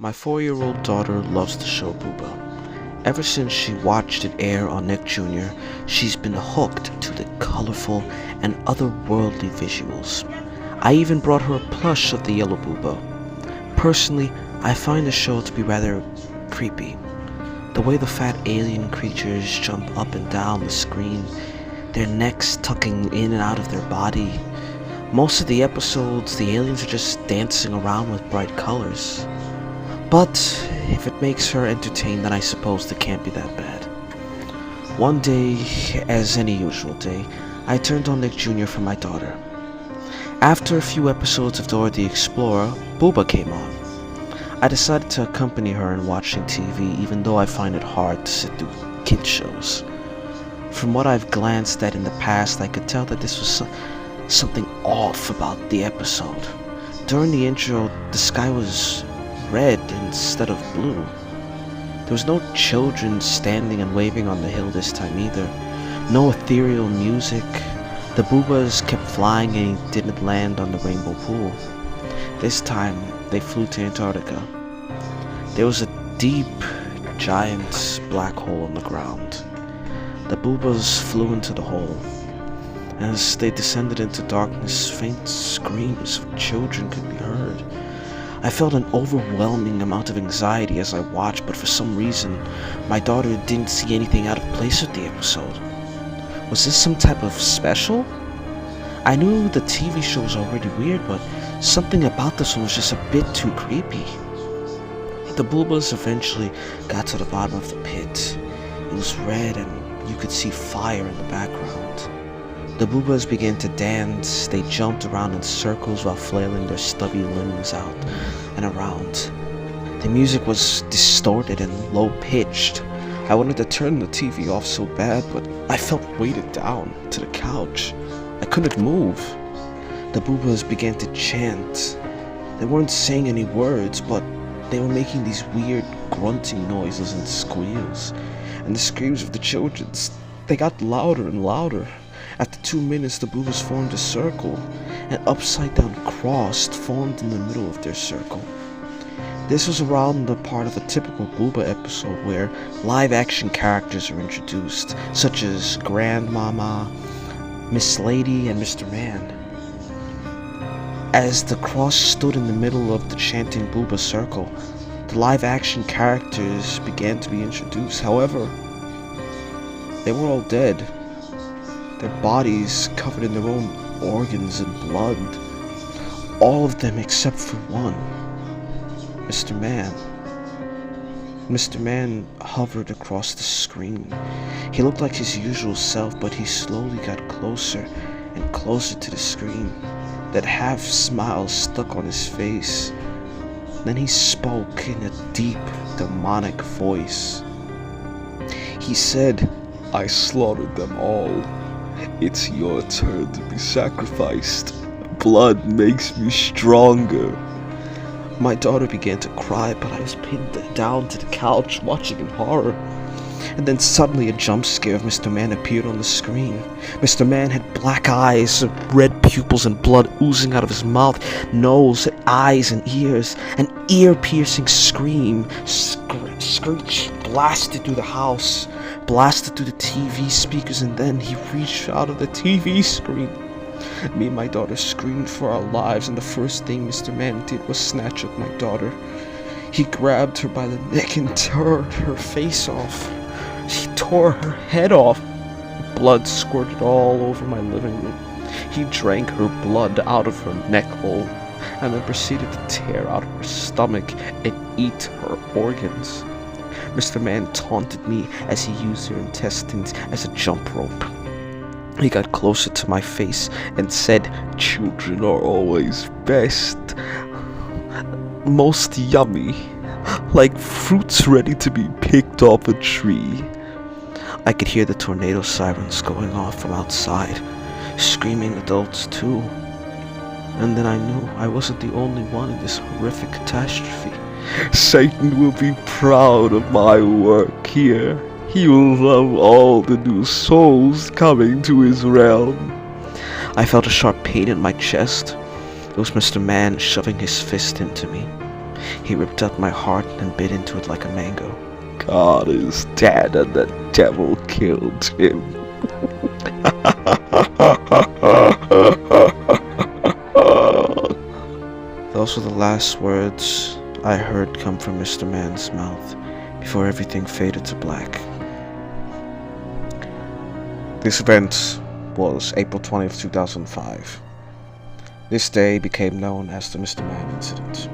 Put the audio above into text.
My 4-year-old daughter loves the show Boobah. Ever since she watched it air on Nick Jr., she's been hooked to the colorful and otherworldly visuals. I even brought her a plush of the yellow Boobah. Personally, I find the show to be rather creepy. The way the fat alien creatures jump up and down the screen, their necks tucking in and out of their body. Most of the episodes, the aliens are just dancing around with bright colors. But if it makes her entertained, then I suppose it can't be that bad. One day, as any usual day, I turned on Nick Jr. for my daughter. After a few episodes of Dora the Explorer, Boobah came on. I decided to accompany her in watching TV, even though I find it hard to sit through kid shows. From what I've glanced at in the past, I could tell that this was something off about the episode. During the intro, the sky was red instead of blue. There was no children standing and waving on the hill this time either. No ethereal music. The boobahs kept flying and didn't land on the rainbow pool. This time, they flew to Antarctica. There was a deep, giant black hole in the ground. The boobahs flew into the hole. As they descended into darkness, faint screams of children could be heard. I felt an overwhelming amount of anxiety as I watched, but for some reason, my daughter didn't see anything out of place with the episode. Was this some type of special? I knew the TV show was already weird, but something about this one was just a bit too creepy. The boobahs eventually got to the bottom of the pit. It was red and you could see fire in the background. The boobahs began to dance. They jumped around in circles while flailing their stubby limbs out and around. The music was distorted and low-pitched. I wanted to turn the TV off so bad, but I felt weighted down to the couch. I couldn't move. The boobahs began to chant. They weren't saying any words, but they were making these weird grunting noises and squeals. And the screams of the children, they got louder and louder. After 2 minutes, the boobahs formed a circle. An upside-down cross formed in the middle of their circle. This was around the part of a typical Boobah episode where live-action characters are introduced, such as Grandmama, Miss Lady, and Mr. Man. As the cross stood in the middle of the chanting Boobah circle, the live-action characters began to be introduced. However, they were all dead. Their bodies covered in their own organs and blood. All of them except for one. Mr. Man. Mr. Man hovered across the screen. He looked like his usual self, but he slowly got closer and closer to the screen. That half smile stuck on his face. Then he spoke in a deep, demonic voice. He said, "I slaughtered them all. It's your turn to be sacrificed. Blood makes me stronger." My daughter began to cry, but I was pinned down to the couch watching in horror. And then suddenly a jump scare of Mr. Man appeared on the screen. Mr. Man had black eyes, red pupils, and blood oozing out of his mouth, nose, eyes, and ears. An ear-piercing scream, screech blasted through the house, blasted through the TV speakers, and then he reached out of the TV screen. Me and my daughter screamed for our lives, and the first thing Mr. Man did was snatch up my daughter. He grabbed her by the neck and tore her face off. He tore her head off. Blood squirted all over my living room. He drank her blood out of her neck hole, and then proceeded to tear out her stomach and eat her organs. Mr. Man taunted me as he used her intestines as a jump rope. He got closer to my face and said, "Children are always best, most yummy, like fruits ready to be picked off a tree." I could hear the tornado sirens going off from outside, screaming adults too. And then I knew I wasn't the only one in this horrific catastrophe. "Satan will be proud of my work here. He will love all the new souls coming to his realm." I felt a sharp pain in my chest. It was Mr. Man shoving his fist into me. He ripped out my heart and bit into it like a mango. God is dead and the devil killed him. Those were the last words I heard come from Mr. Man's mouth before everything faded to black. This event was April 20th, 2005. This day became known as the Mr. Man incident.